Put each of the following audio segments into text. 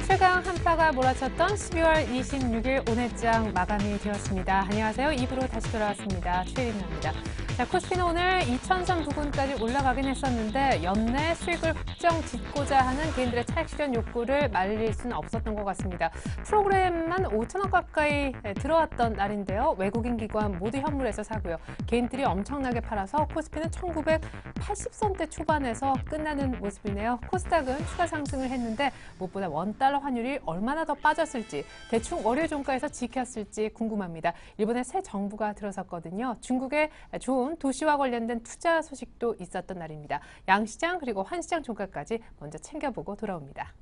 최강 한파가 몰아쳤던 12월 26일 오늘장 마감이 되었습니다. 안녕하세요. 2부로 다시 돌아왔습니다. 최혜린입니다. 자, 코스피는 오늘 2000선 부근까지 올라가긴 했었는데 연내 수익을 확정 짓고자 하는 개인들의 차익 실현 욕구를 말릴 수는 없었던 것 같습니다. 프로그램만 5천억 가까이 들어왔던 날인데요. 외국인 기관 모두 현물에서 사고요. 개인들이 엄청나게 팔아서 코스피는 1980선대 초반에서 끝나는 모습이네요. 코스닥은 추가 상승을 했는데 무엇보다 원달러 환율이 얼마나 더 빠졌을지, 대충 월요일 종가에서 지켰을지 궁금합니다. 일본의 새 정부가 들어섰거든요. 중국의 좋은 도시와 관련된 투자 소식도 있었던 날입니다. 양시장 그리고 환시장 종가까지 먼저 챙겨보고 돌아옵니다.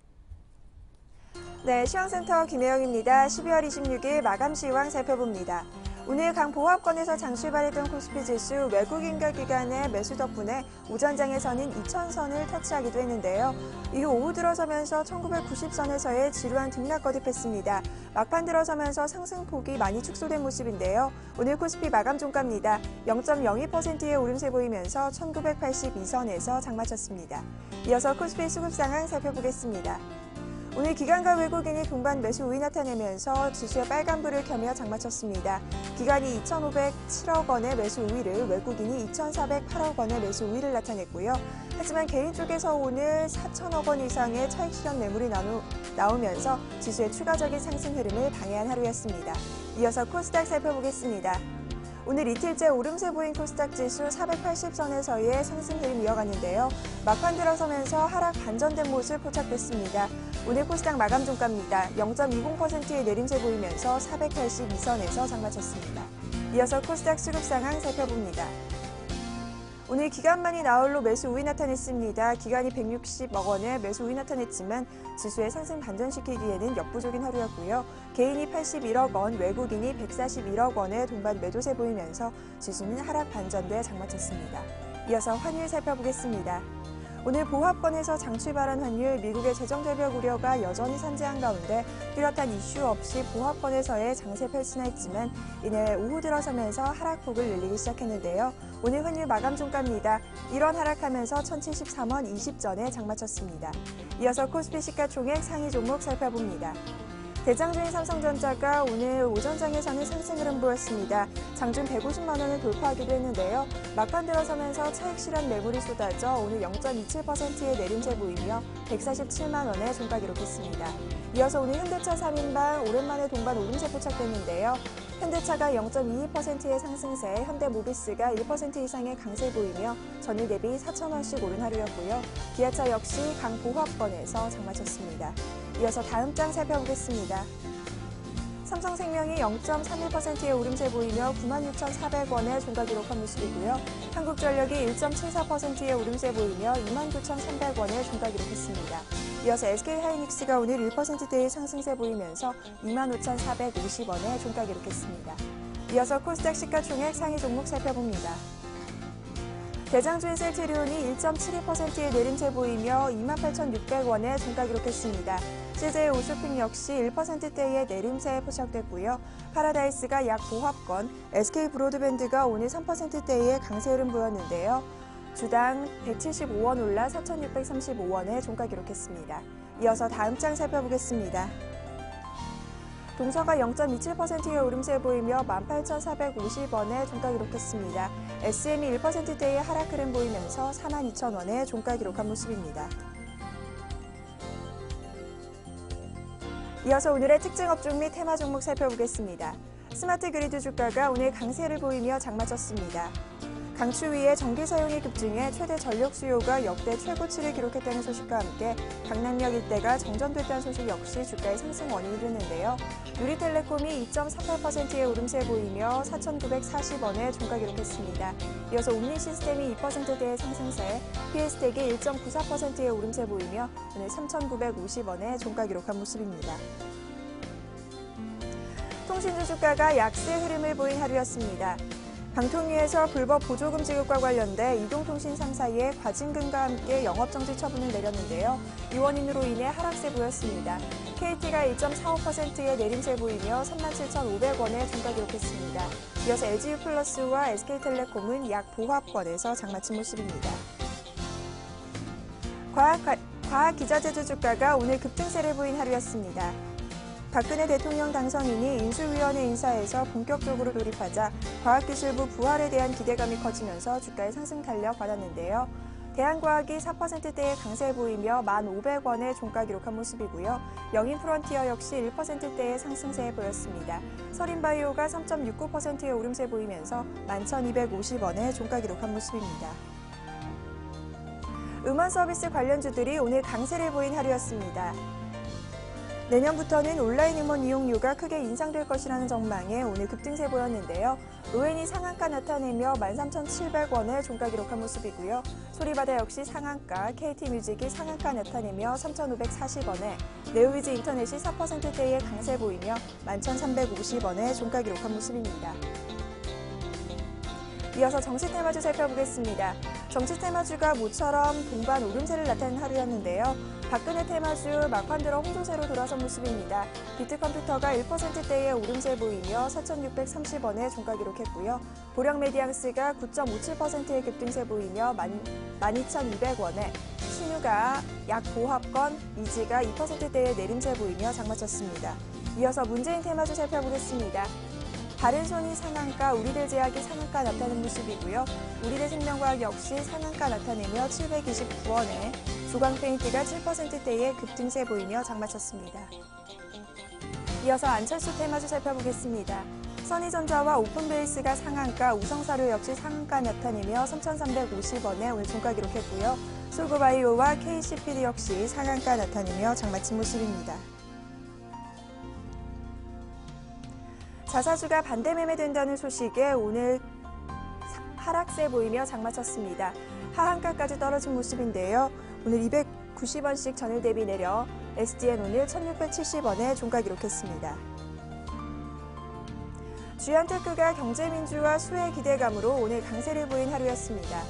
네, 시황센터 김혜영입니다. 12월 26일 마감 시황 살펴봅니다. 오늘 강 보합권에서 장출발했던 코스피 지수 외국인과 기관의 매수 덕분에 오전장에서는 2000선을 터치하기도 했는데요. 이후 오후 들어서면서 1990선에서의 지루한 등락 거듭했습니다. 막판 들어서면서 상승폭이 많이 축소된 모습인데요. 오늘 코스피 마감 종가입니다. 0.02%의 오름세 보이면서 1982선에서 장마쳤습니다. 이어서 코스피 수급 상황 살펴보겠습니다. 오늘 기관과 외국인이 동반 매수 우위 나타내면서 지수에 빨간불을 켜며 장마쳤습니다. 기관이 2,507억 원의 매수 우위를, 외국인이 2,408억 원의 매수 우위를 나타냈고요. 하지만 개인 쪽에서 오늘 4천억 원 이상의 차익 실현 매물이 나오면서 지수의 추가적인 상승 흐름을 방해한 하루였습니다. 이어서 코스닥 살펴보겠습니다. 오늘 이틀째 오름세 보인 코스닥 지수 480선에서의 상승 흐름 이어갔는데요. 막판 들어서면서 하락 반전된 모습 포착됐습니다. 오늘 코스닥 마감 종가입니다. 0.20%의 내림세 보이면서 482선에서 장마쳤습니다. 이어서 코스닥 수급 상황 살펴봅니다. 오늘 기관만이 나홀로 매수 우위 나타냈습니다. 기관이 160억 원의 매수 우위 나타냈지만 지수의 상승 반전시키기에는 역부족인 하루였고요. 개인이 81억 원, 외국인이 141억 원의 동반 매도세 보이면서 지수는 하락 반전돼 장마쳤습니다. 이어서 환율 살펴보겠습니다. 오늘 보합권에서 장출발한 환율, 미국의 재정절벽 우려가 여전히 산재한 가운데 뚜렷한 이슈 없이 보합권에서의 장세 펼치나 했지만 이내 오후 들어서면서 하락폭을 늘리기 시작했는데요. 오늘 환율 마감 종가입니다. 1원 하락하면서 1073원 20전에 장마쳤습니다. 이어서 코스피 시가총액 상위 종목 살펴봅니다. 대장주인 삼성전자가 오늘 오전장에서는 상승 흐름 보였습니다. 장중 150만 원을 돌파하기도 했는데요. 막판 들어서면서 차익 실현 매물이 쏟아져 오늘 0.27%의 내림세 보이며 147만 원에 종가 기록했습니다. 이어서 오늘 현대차 3인방 오랜만에 동반 오름세 포착됐는데요. 현대차가 0.22%의 상승세, 현대모비스가 1% 이상의 강세 보이며 전일 대비 4,000원씩 오른 하루였고요. 기아차 역시 강보합권에서 장마쳤습니다. 이어서 다음 장 살펴보겠습니다. 삼성생명이 0.31%의 오름세 보이며 96,400원의 종가 기록한 모습이고요. 한국전력이 1.74%의 오름세 보이며 29,300원의 종가 기록했습니다. 이어서 SK하이닉스가 오늘 1%대의 상승세 보이면서 25,450원의 종가 기록했습니다. 이어서 코스닥 시가총액 상위 종목 살펴봅니다. 대장주인 셀트리온이 1.72%의 내림세 보이며 28,600원의 종가 기록했습니다. CJ 오쇼핑 역시 1%대의 내림세에 포착됐고요. 파라다이스가 약 보합권, SK 브로드밴드가 오늘 3%대의 강세 흐름 보였는데요. 주당 175원 올라 4,635원의 종가 기록했습니다. 이어서 다음 장 살펴보겠습니다. 동서가 0.27%의 오름세 보이며 18,450원의 종가 기록했습니다. SM이 1%대의 하락 흐름 보이면서 42,000원의 종가 기록한 모습입니다. 이어서 오늘의 특징 업종 및 테마 종목 살펴보겠습니다. 스마트 그리드 주가가 오늘 강세를 보이며 장마쳤습니다. 강추위에 전기 사용이 급증해 최대 전력 수요가 역대 최고치를 기록했다는 소식과 함께 강남역 일대가 정전됐다는 소식 역시 주가의 상승 원인이 됐는데요. 누리텔레콤이 2.38%의 오름세 보이며 4,940원의 종가 기록했습니다. 이어서 옴니시스템이 2%대의 상승세, PS텍이 1.94%의 오름세 보이며 오늘 3,950원의 종가 기록한 모습입니다. 통신주 주가가 약세 흐름을 보인 하루였습니다. 방통위에서 불법 보조금 지급과 관련돼 이동통신 3사의 과징금과 함께 영업정지 처분을 내렸는데요. 이 원인으로 인해 하락세 보였습니다. KT가 1.45%의 내림세 보이며 37,500원에 종가 기록했습니다. 이어서 LG유플러스와 SK텔레콤은 약 보합권에서 장마친 모습입니다. 과학기자재주 주가가 오늘 급등세를 보인 하루였습니다. 박근혜 대통령 당선인이 인수위원회 인사에서 본격적으로 돌입하자 과학기술부 부활에 대한 기대감이 커지면서 주가의 상승 탄력 받았는데요. 대한과학이 4%대의 강세를 보이며 1,500원의 종가 기록한 모습이고요. 영인프론티어 역시 1%대의 상승세에 보였습니다. 서린바이오가 3.69%의 오름세 보이면서 11,250원의 종가 기록한 모습입니다. 음원 서비스 관련주들이 오늘 강세를 보인 하루였습니다. 내년부터는 온라인 음원 이용료가 크게 인상될 것이라는 전망에 오늘 급등세 보였는데요. 로엔이 상한가 나타내며 13,700원의 종가 기록한 모습이고요. 소리바다 역시 상한가, KT뮤직이 상한가 나타내며 3,540원에, 네오위즈 인터넷이 4%대의 강세 보이며 11,350원의 종가 기록한 모습입니다. 이어서 정치 테마주 살펴보겠습니다. 정치 테마주가 모처럼 동반 오름세를 나타낸 하루였는데요. 박근혜 테마주 막판 들어 홍조세로 돌아선 모습입니다. 비트컴퓨터가 1%대의 오름세 보이며 4,630원에 종가 기록했고요. 보령메디앙스가 9.57%의 급등세 보이며 12,200원에, 신유가 약 보합권, 이지가 2%대의 내림세 보이며 장마쳤습니다. 이어서 문재인 테마주 살펴보겠습니다. 바른손이 상한가, 우리들제약이 상한가 나타낸 모습이고요. 우리들생명과학 역시 상한가 나타내며 729원에, 조광페인트가 7%대의 급등세 보이며 장마쳤습니다. 이어서 안철수 테마주 살펴보겠습니다. 선희전자와 오픈베이스가 상한가, 우성사료 역시 상한가 나타내며 3,350원에 오늘 종가 기록했고요. 솔고바이오와 KCPD 역시 상한가 나타내며 장마친 모습입니다. 자사주가 반대 매매된다는 소식에 오늘 하락세 보이며 장마쳤습니다. 하한가까지 떨어진 모습인데요. 오늘 290원씩 전일 대비 내려 SDN 오늘 1,670원에 종가 기록했습니다. 주연테크가 경제민주화 수혜 기대감으로 오늘 강세를 보인 하루였습니다.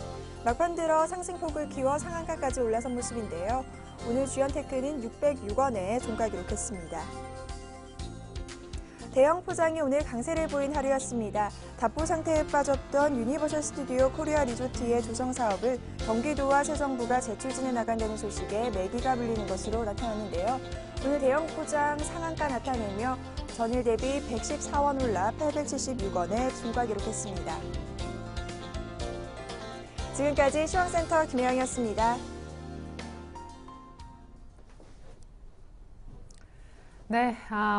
막판 들어 상승폭을 키워 상한가까지 올라선 모습인데요. 오늘 주연테크는 606원에 종가 기록했습니다. 대형 포장이 오늘 강세를 보인 하루였습니다. 답보 상태에 빠졌던 유니버셜 스튜디오 코리아 리조트의 조성 사업을 경기도와 새 정부가 재추진해 나간다는 소식에 매기가 불리는 것으로 나타났는데요. 오늘 대형 포장 상한가 나타내며 전일 대비 114원 올라 876원에 종가 기록했습니다. 지금까지 시황센터 김혜영이었습니다. 네,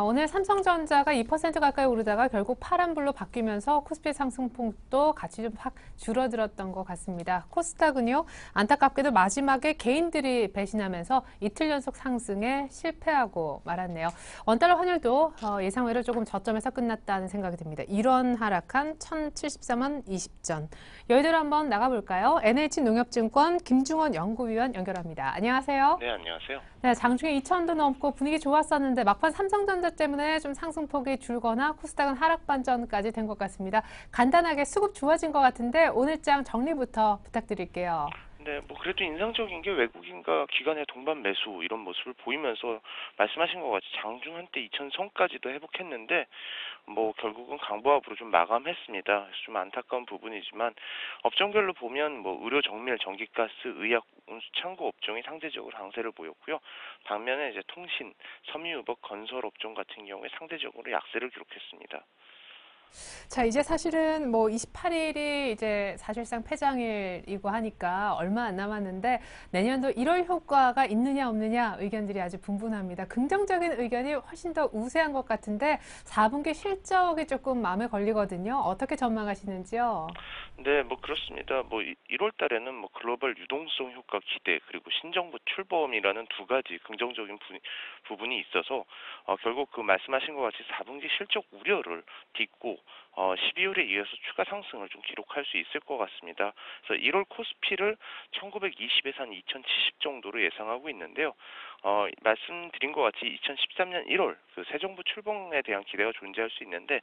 오늘 삼성전자가 2% 가까이 오르다가 결국 파란불로 바뀌면서 코스피 상승폭도 같이 좀 확 줄어들었던 것 같습니다. 코스닥은요, 안타깝게도 마지막에 개인들이 배신하면서 이틀 연속 상승에 실패하고 말았네요. 원달러 환율도 예상외로 조금 저점에서 끝났다는 생각이 듭니다. 이런 하락한 1,073원 20전. 여의도로 한번 나가볼까요? NH농협증권 김중원 연구위원 연결합니다. 안녕하세요. 네, 안녕하세요. 네, 장중에 2,000도 넘고 분위기 좋았었는데 막판 삼성전자 때문에 좀 상승폭이 줄거나 코스닥은 하락 반전까지 된 것 같습니다. 간단하게 수급 좋아진 것 같은데 오늘 장 정리부터 부탁드릴게요. 네, 그래도 인상적인 게 외국인과 기관의 동반 매수 이런 모습을 보이면서 말씀하신 것 같이 장중 한때 2,000선까지도 회복했는데 결국은 강보합으로 좀 마감했습니다. 그래서 좀 안타까운 부분이지만 업종별로 보면 의료 정밀, 전기가스, 의약, 운수, 창고 업종이 상대적으로 강세를 보였고요. 반면에 이제 통신, 섬유유복, 건설 업종 같은 경우에 상대적으로 약세를 기록했습니다. 자, 이제 사실은 28일이 이제 사실상 폐장일이고 하니까 얼마 안 남았는데 내년도 1월 효과가 있느냐 없느냐 의견들이 아주 분분합니다. 긍정적인 의견이 훨씬 더 우세한 것 같은데 4분기 실적이 조금 마음에 걸리거든요. 어떻게 전망하시는지요? 네, 그렇습니다. 1월 달에는 글로벌 유동성 효과 기대 그리고 신정부 출범이라는 두 가지 긍정적인 부분이 있어서 결국 그 말씀하신 것 같이 4분기 실적 우려를 딛고 12월에 이어서 추가 상승을 좀 기록할 수 있을 것 같습니다. 그래서 1월 코스피를 1920에서 한 2070 정도로 예상하고 있는데요. 말씀드린 것 같이 2013년 1월 그 새 정부 출범에 대한 기대가 존재할 수 있는데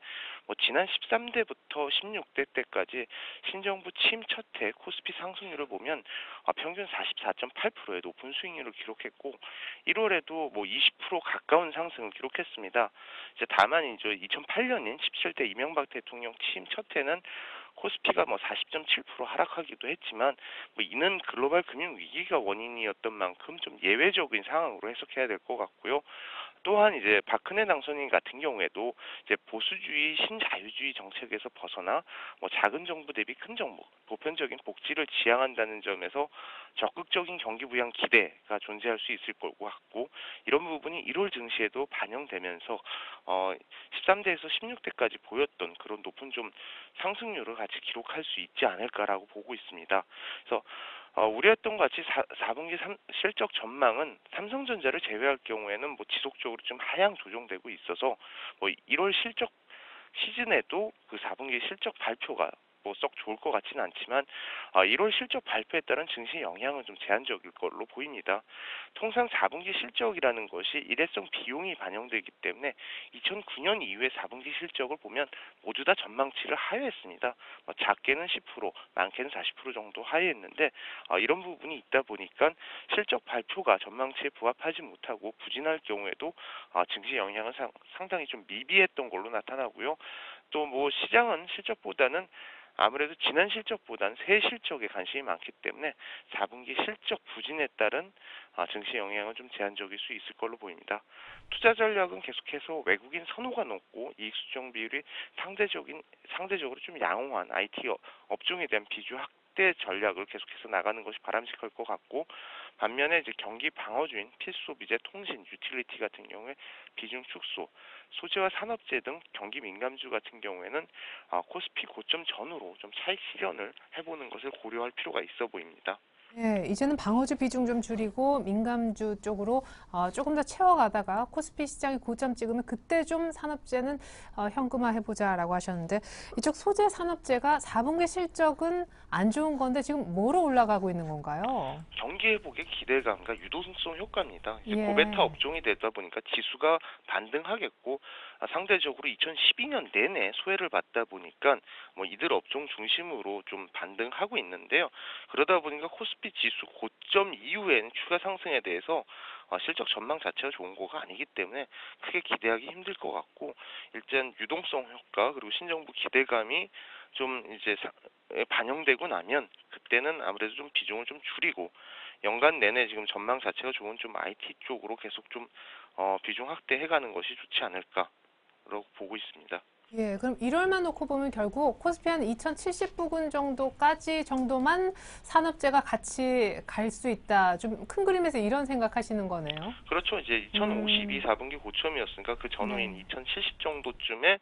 지난 13대부터 16대 때까지 신정부 취임 첫 해 코스피 상승률을 보면 평균 44.8%의 높은 수익률을 기록했고 1월에도 20% 가까운 상승을 기록했습니다. 이제 다만 이제 2008년인 17대 이명박 대통령 취임 첫 해는 코스피가 40.7% 하락하기도 했지만 이는 글로벌 금융 위기가 원인이었던 만큼 좀 예외적인 상황으로 해석해야 될 것 같고요. 또한 이제 박근혜 당선인 같은 경우에도 이제 보수주의 신자유주의 정책에서 벗어나 작은 정부 대비 큰 정부, 보편적인 복지를 지향한다는 점에서 적극적인 경기 부양 기대가 존재할 수 있을 것 같고 이런 부분이 1월 증시에도 반영되면서 13대에서 16대까지 보였던 그런 높은 좀 상승률을 같이 기록할 수 있지 않을까라고 보고 있습니다. 그래서 우려했던 것 같이 4분기 실적 전망은 삼성전자를 제외할 경우에는 지속적으로 좀 하향 조정되고 있어서 1월 실적 시즌에도 그 4분기 실적 발표가 썩 좋을 것 같지는 않지만 1월 실적 발표에 따른 증시 영향은 좀 제한적일 걸로 보입니다. 통상 4분기 실적이라는 것이 일회성 비용이 반영되기 때문에 2009년 이후의 4분기 실적을 보면 모두 다 전망치를 하회했습니다. 작게는 10%, 많게는 40% 정도 하회했는데 이런 부분이 있다 보니까 실적 발표가 전망치에 부합하지 못하고 부진할 경우에도 증시 영향은 상당히 좀 미비했던 걸로 나타나고요. 또 시장은 실적보다는 아무래도 지난 실적보다는 새 실적에 관심이 많기 때문에 4분기 실적 부진에 따른 증시 영향은 좀 제한적일 수 있을 걸로 보입니다. 투자 전략은 계속해서 외국인 선호가 높고 이익 수정 비율이 상대적으로 좀 양호한 IT 업종에 대한 비중 확대 전략을 계속해서 나가는 것이 바람직할 것 같고 반면에 이제 경기 방어주인 필수 소비재, 통신, 유틸리티 같은 경우에 비중 축소, 소재와 산업재 등 경기 민감주 같은 경우에는 코스피 고점 전후로 좀 차익 실현을 해보는 것을 고려할 필요가 있어 보입니다. 예, 이제는 방어주 비중 좀 줄이고 민감주 쪽으로 조금 더 채워가다가 코스피 시장이 고점 찍으면 그때 좀 산업재는 현금화 해보자라고 하셨는데 이쪽 소재 산업재가 4분기 실적은 안 좋은 건데 지금 뭐로 올라가고 있는 건가요? 경기 회복의 기대감과 유동성 효과입니다. 이제 예. 고베타 업종이 되다 보니까 지수가 반등하겠고 상대적으로 2012년 내내 소외를 받다 보니까 이들 업종 중심으로 좀 반등하고 있는데요. 그러다 보니까 코스피 지수 고점 이후에는 추가 상승에 대해서 실적 전망 자체가 좋은 거가 아니기 때문에 크게 기대하기 힘들 것 같고 일단 유동성 효과 그리고 신정부 기대감이 좀 이제 반영되고 나면 그때는 아무래도 좀 비중을 좀 줄이고 연간 내내 지금 전망 자체가 좋은 좀 IT 쪽으로 계속 좀 비중 확대해가는 것이 좋지 않을까라고 보고 있습니다. 예, 그럼 1월만 놓고 보면 결국 코스피 한 2070 부근 정도만 산업재가 같이 갈 수 있다. 좀 큰 그림에서 이런 생각하시는 거네요. 그렇죠. 이제 2052 4분기 고점이었으니까 그 전후인 네. 2070 정도쯤에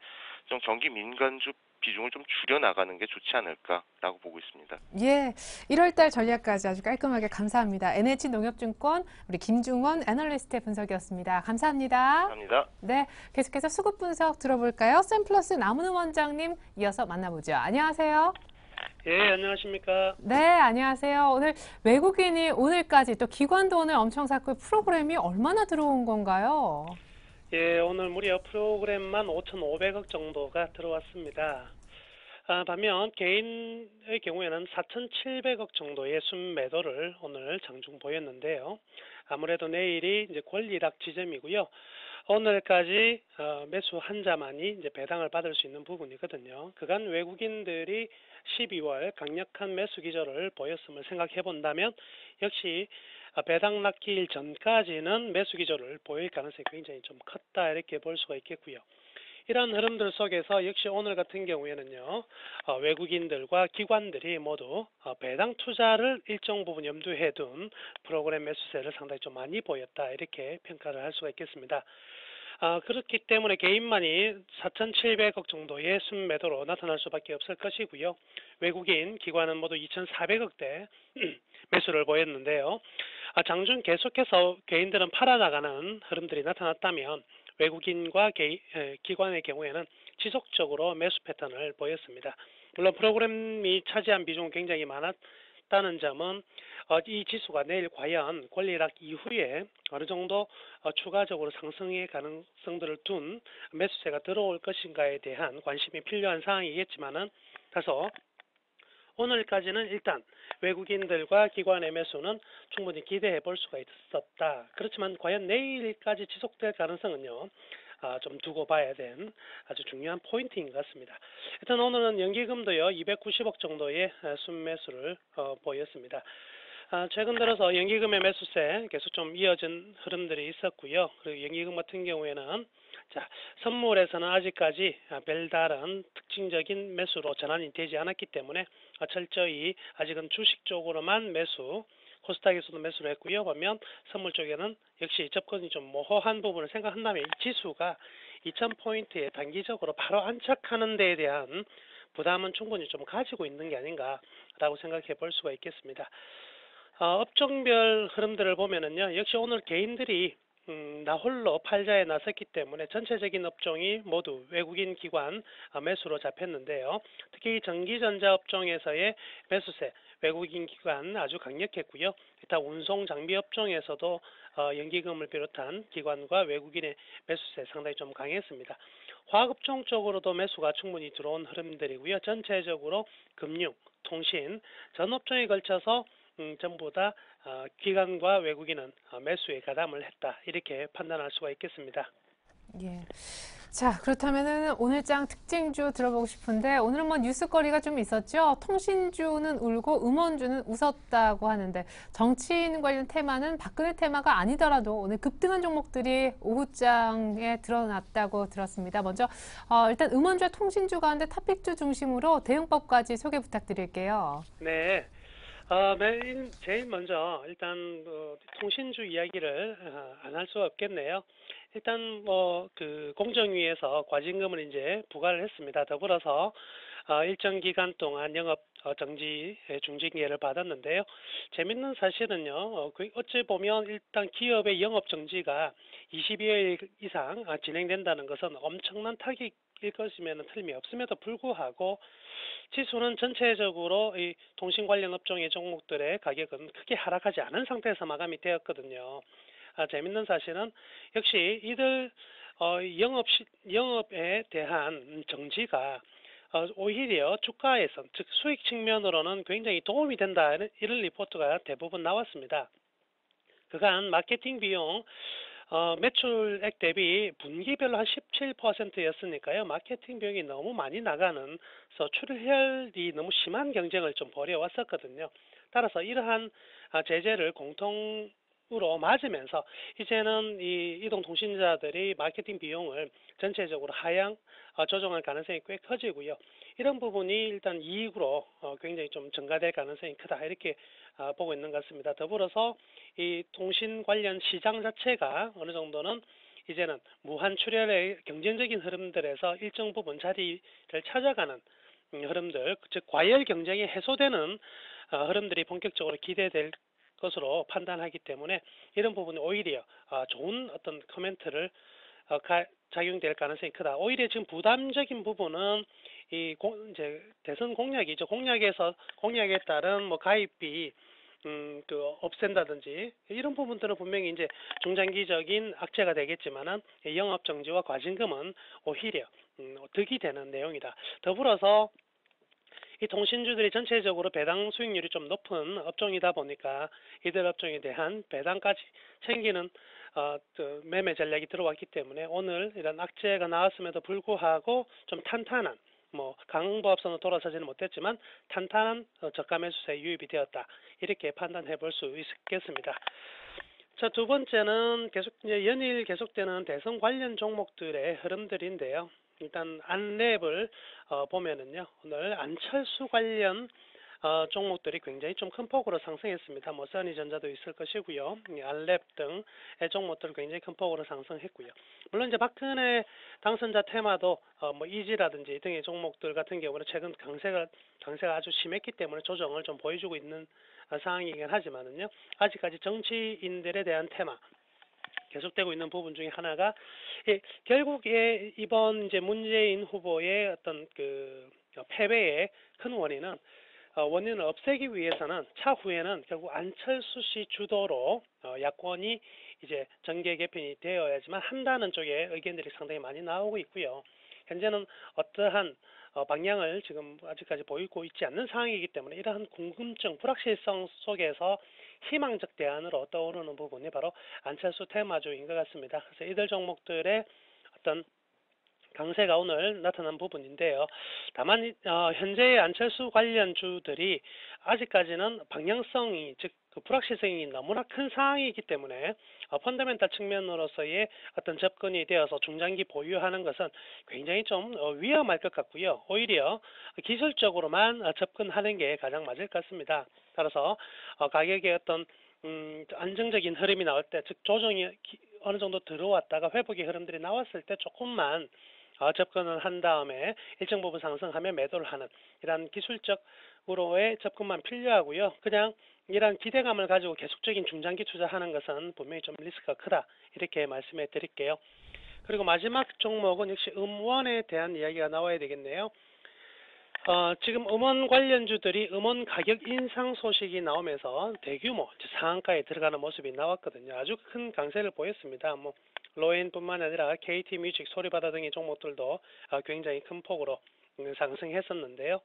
좀 경기 민감주 비중을 좀 줄여 나가는 게 좋지 않을까라고 보고 있습니다. 예, 1월달 전략까지 아주 깔끔하게 감사합니다. NH농협증권 우리 김중원 애널리스트의 분석이었습니다. 감사합니다. 감사합니다. 네, 계속해서 수급 분석 들어볼까요? 샘플러스 남은우 원장님 이어서 만나보죠. 안녕하세요. 예, 안녕하십니까. 네, 안녕하세요. 오늘 외국인이 오늘까지 또 기관도 오늘 엄청 샀고 프로그램이 얼마나 들어온 건가요? 예, 오늘 무려 프로그램만 5,500억 정도가 들어왔습니다. 반면 개인의 경우에는 4,700억 정도의 순매도를 오늘 장중 보였는데요. 아무래도 내일이 이제 권리락 지점이고요. 오늘까지 매수 한자만이 이제 배당을 받을 수 있는 부분이거든요. 그간 외국인들이 12월 강력한 매수 기조를 보였음을 생각해 본다면 역시 배당 낚일 전까지는 매수 기조를 보일 가능성이 굉장히 좀 컸다 이렇게 볼 수가 있겠고요. 이런 흐름들 속에서 역시 오늘 같은 경우에는요, 외국인들과 기관들이 모두 배당 투자를 일정 부분 염두에 둔 프로그램 매수세를 상당히 좀 많이 보였다 이렇게 평가를 할 수가 있겠습니다. 그렇기 때문에 개인만이 4,700억 정도의 순매도로 나타날 수밖에 없을 것이고요. 외국인, 기관은 모두 2,400억대 매수를 보였는데요. 장중 계속해서 개인들은 팔아나가는 흐름들이 나타났다면 외국인과 기관의 경우에는 지속적으로 매수 패턴을 보였습니다. 물론 프로그램이 차지한 비중은 굉장히 많았다는 점은 이 지수가 내일 과연 권리락 이후에 어느 정도 추가적으로 상승의 가능성들을 둔 매수세가 들어올 것인가에 대한 관심이 필요한 사항이겠지만은 다소 오늘까지는 일단 외국인들과 기관의 매수는 충분히 기대해 볼 수가 있었다. 그렇지만 과연 내일까지 지속될 가능성은요. 좀 두고 봐야 된 아주 중요한 포인트인 것 같습니다. 일단 오늘은 연기금도요 290억 정도의 순매수를 보였습니다. 최근 들어서 연기금의 매수세 계속 좀 이어진 흐름들이 있었고요. 그리고 연기금 같은 경우에는 선물에서는 아직까지 별다른 특징적인 매수로 전환이 되지 않았기 때문에 철저히 아직은 주식 쪽으로만 매수, 코스닥에서도 매수를 했고요. 반면 선물 쪽에는 역시 접근이 좀 모호한 부분을 생각한다면 이 지수가 2000포인트에 단기적으로 바로 안착하는 데에 대한 부담은 충분히 좀 가지고 있는 게 아닌가라고 생각해 볼 수가 있겠습니다. 업종별 흐름들을 보면은요, 역시 오늘 개인들이 나홀로 팔자에 나섰기 때문에 전체적인 업종이 모두 외국인 기관 매수로 잡혔는데요. 특히 전기전자 업종에서의 매수세, 외국인 기관 아주 강력했고요. 일단 운송 장비 업종에서도 연기금을 비롯한 기관과 외국인의 매수세 상당히 좀 강했습니다. 화학업종 쪽으로도 매수가 충분히 들어온 흐름들이고요. 전체적으로 금융, 통신, 전 업종에 걸쳐서 전부 다 기관과 외국인은 매수에 가담을 했다. 이렇게 판단할 수가 있겠습니다. 예. 자, 그렇다면은 오늘장 특징주 들어보고 싶은데 오늘은 뭐 뉴스거리가 좀 있었죠. 통신주는 울고 음원주는 웃었다고 하는데 정치인 관련 테마는 박근혜 테마가 아니더라도 오늘 급등한 종목들이 오후장에 드러났다고 들었습니다. 먼저 일단 음원주와 통신주 가운데 탑픽주 중심으로 대응법까지 소개 부탁드릴게요. 네. 제일 먼저 일단 통신주 이야기를 안 할 수가 없겠네요. 일단 공정위에서 과징금을 이제 부과를 했습니다. 더불어서 일정 기간 동안 영업 정지 중징계를 받았는데요. 재밌는 사실은요. 어찌 보면 일단 기업의 영업 정지가 22일 이상 진행된다는 것은 엄청난 타격일 것이면 틀림이 없음에도 불구하고 지수는 전체적으로 이 통신 관련 업종의 종목들의 가격은 크게 하락하지 않은 상태에서 마감이 되었거든요. 재밌는 사실은 역시 이들 영업에 대한 정지가 오히려 주가에서 즉 수익 측면으로는 굉장히 도움이 된다 이런 리포트가 대부분 나왔습니다. 그간 마케팅 비용 매출액 대비 분기별로 한 17%였으니까요. 마케팅 비용이 너무 많이 나가는 출혈이 너무 심한 경쟁을 좀 벌여왔었거든요. 따라서 이러한 제재를 공통으로 맞으면서 이제는 이 이동통신사들이 마케팅 비용을 전체적으로 하향 조정할 가능성이 꽤 커지고요. 이런 부분이 일단 이익으로 굉장히 좀 증가될 가능성이 크다 이렇게 보고 있는 것 같습니다. 더불어서 이 통신 관련 시장 자체가 어느 정도는 이제는 무한 출혈의 경쟁적인 흐름들에서 일정 부분 자리를 찾아가는 흐름들, 즉 과열 경쟁이 해소되는 흐름들이 본격적으로 기대될 것으로 판단하기 때문에 이런 부분이 오히려 좋은 어떤 코멘트를 작용될 가능성이 크다. 오히려 지금 부담적인 부분은 이제 대선 공약이죠. 공약에 따른 가입비 없앤다든지 이런 부분들은 분명히 이제 중장기적인 악재가 되겠지만은 영업 정지와 과징금은 오히려 득이 되는 내용이다. 더불어서 이 통신주들이 전체적으로 배당 수익률이 좀 높은 업종이다 보니까 이들 업종에 대한 배당까지 챙기는 매매 전략이 들어왔기 때문에 오늘 이런 악재가 나왔음에도 불구하고 좀 탄탄한 강보합선으로 돌아서지는 못했지만 탄탄한 저가 매수세 유입이 되었다. 이렇게 판단해 볼 수 있겠습니다. 자, 두 번째는 계속 이제 연일 계속되는 대선 관련 종목들의 흐름들인데요. 일단 안랩을 보면은요. 오늘 안철수 관련 종목들이 굉장히 좀 큰 폭으로 상승했습니다. 써니전자도 있을 것이고요. 안랩 등의 종목들 굉장히 큰 폭으로 상승했고요. 물론 이제 박근혜 당선자 테마도 이지라든지 등의 종목들 같은 경우는 최근 강세가 아주 심했기 때문에 조정을 좀 보여주고 있는 상황이긴 하지만은요. 아직까지 정치인들에 대한 테마 계속되고 있는 부분 중에 하나가 결국에 이번 이제 문재인 후보의 어떤 그 패배의 큰 원인은 원인을 없애기 위해서는 차후에는 결국 안철수 씨 주도로 야권이 이제 정계 개편이 되어야지만 한다는 쪽의 의견들이 상당히 많이 나오고 있고요. 현재는 어떠한 방향을 지금 아직까지 보이고 있지 않는 상황이기 때문에 이러한 궁금증, 불확실성 속에서 희망적 대안으로 떠오르는 부분이 바로 안철수 테마주인 것 같습니다. 그래서 이들 종목들의 어떤 강세가 오늘 나타난 부분인데요. 다만 현재의 안철수 관련주들이 아직까지는 방향성이 즉 그 불확실성이 너무나 큰 상황이기 때문에 펀더멘탈 측면으로서의 어떤 접근이 되어서 중장기 보유하는 것은 굉장히 좀 위험할 것 같고요. 오히려 기술적으로만 접근하는 게 가장 맞을 것 같습니다. 따라서 가격의 어떤 안정적인 흐름이 나올 때, 즉 조정이 어느 정도 들어왔다가 회복의 흐름들이 나왔을 때 조금만 접근을 한 다음에 일정 부분 상승하면 매도를 하는 이런 기술적으로의 접근만 필요하고요. 그냥 이런 기대감을 가지고 계속적인 중장기 투자하는 것은 분명히 좀 리스크가 크다, 이렇게 말씀해 드릴게요. 그리고 마지막 종목은 역시 음원에 대한 이야기가 나와야 되겠네요. 지금 음원 관련주들이 음원 가격 인상 소식이 나오면서 대규모 상한가에 들어가는 모습이 나왔거든요. 아주 큰 강세를 보였습니다. 로엔뿐만 아니라 KT뮤직, 소리바다 등의 종목들도 굉장히 큰 폭으로 상승했었는데요.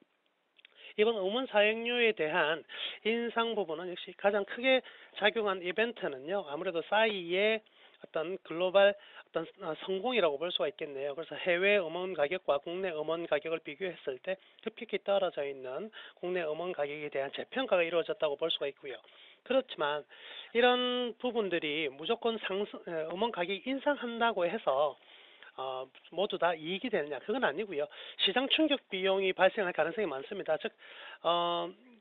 이번 음원 사용료에 대한 인상 부분은 역시 가장 크게 작용한 이벤트는요, 아무래도 싸이의 어떤 글로벌 어떤 성공이라고 볼 수가 있겠네요. 그래서 해외 음원 가격과 국내 음원 가격을 비교했을 때 급격히 떨어져 있는 국내 음원 가격에 대한 재평가가 이루어졌다고 볼 수가 있고요. 그렇지만 이런 부분들이 무조건 음원 가격 인상한다고 해서 모두 다 이익이 되느냐, 그건 아니고요. 시장 충격 비용이 발생할 가능성이 많습니다. 즉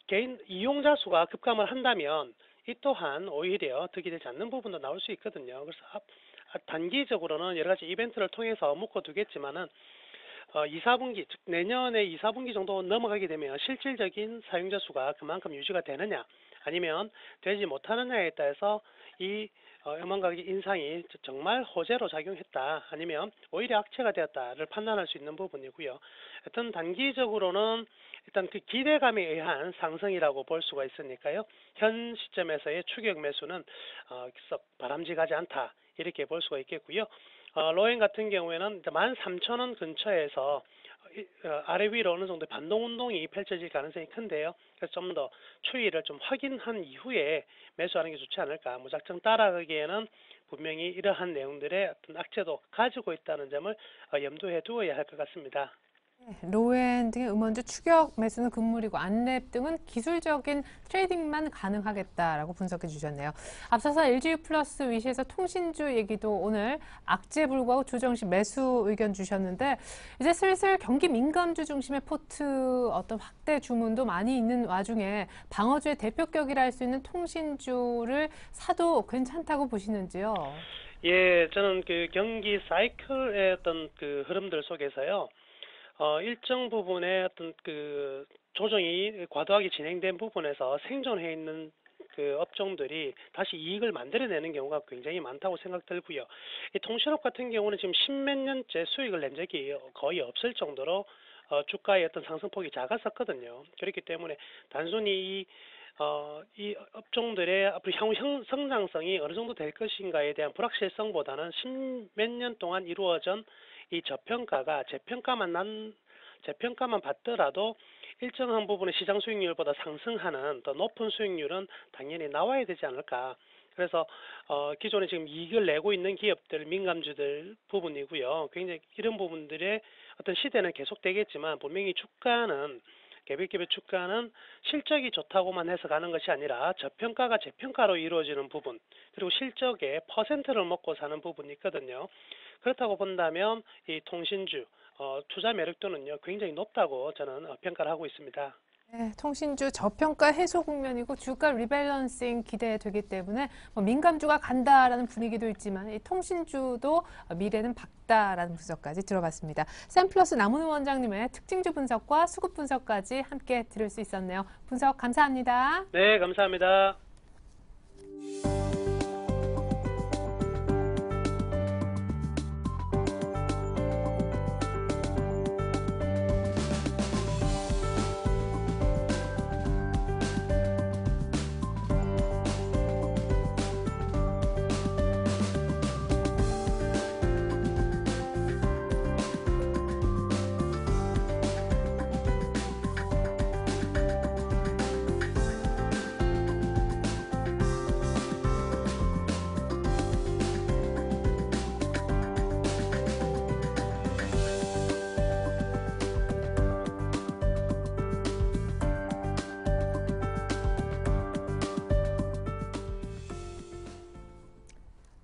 개인 이용자 수가 급감을 한다면 이 또한 오히려 득이 되지 않는 부분도 나올 수 있거든요. 그래서 단기적으로는 여러 가지 이벤트를 통해서 묶어두겠지만은 2, 4분기, 즉 내년에 2, 4분기 정도 넘어가게 되면 실질적인 사용자 수가 그만큼 유지가 되느냐, 아니면 되지 못하느냐에 따라서 이 음원 가격 인상이 정말 호재로 작용했다, 아니면 오히려 악재가 되었다를 판단할 수 있는 부분이고요. 하여튼 단기적으로는 일단 그 기대감에 의한 상승이라고 볼 수가 있으니까요. 현 시점에서의 추격 매수는 썩 바람직하지 않다, 이렇게 볼 수가 있겠고요. 로엔 같은 경우에는 13,000원 근처에서 아래 위로 어느 정도 반동 운동이 펼쳐질 가능성이 큰데요. 그래서 좀 더 추이를 좀 확인한 이후에 매수하는 게 좋지 않을까. 무작정 따라가기에는 분명히 이러한 내용들의 어떤 악재도 가지고 있다는 점을 염두에 두어야 할 것 같습니다. 로엔 등의 음원주 추격 매수는 금물이고 안랩 등은 기술적인 트레이딩만 가능하겠다라고 분석해 주셨네요. 앞서서 LGU 플러스 위시에서 통신주 얘기도 오늘 악재에 불구하고 조정 시 매수 의견 주셨는데, 이제 슬슬 경기 민감주 중심의 포트 어떤 확대 주문도 많이 있는 와중에 방어주의 대표격이라 할 수 있는 통신주를 사도 괜찮다고 보시는지요? 예, 저는 그 경기 사이클의 어떤 그 흐름들 속에서요. 일정 부분의 어떤 그 조정이 과도하게 진행된 부분에서 생존해 있는 그 업종들이 다시 이익을 만들어내는 경우가 굉장히 많다고 생각들고요. 이 통신업 같은 경우는 지금 십몇 년째 수익을 낸 적이 거의 없을 정도로 주가의 어떤 상승폭이 작았었거든요. 그렇기 때문에 단순히 이 업종들의 앞으로 향후 성장성이 어느 정도 될 것인가에 대한 불확실성보다는 십몇 년 동안 이루어진 이 저평가가 재평가만 받더라도 일정한 부분의 시장 수익률보다 상승하는 더 높은 수익률은 당연히 나와야 되지 않을까. 그래서 기존에 지금 이익을 내고 있는 기업들, 민감주들 부분이고요. 굉장히 이런 부분들의 어떤 시대는 계속되겠지만 분명히 주가는 개별 주가는 실적이 좋다고만 해서 가는 것이 아니라 저평가가 재평가로 이루어지는 부분, 그리고 실적의 퍼센트를 먹고 사는 부분이 있거든요. 그렇다고 본다면 이 통신주 투자 매력도는요 굉장히 높다고 저는 평가를 하고 있습니다. 네, 통신주 저평가 해소 국면이고 주가 리밸런싱 기대되기 때문에 민감주가 간다라는 분위기도 있지만 이 통신주도 미래는 밝다라는 분석까지 들어봤습니다. 샘플러스 남은우 원장님의 특징주 분석과 수급 분석까지 함께 들을 수 있었네요. 분석 감사합니다. 네, 감사합니다.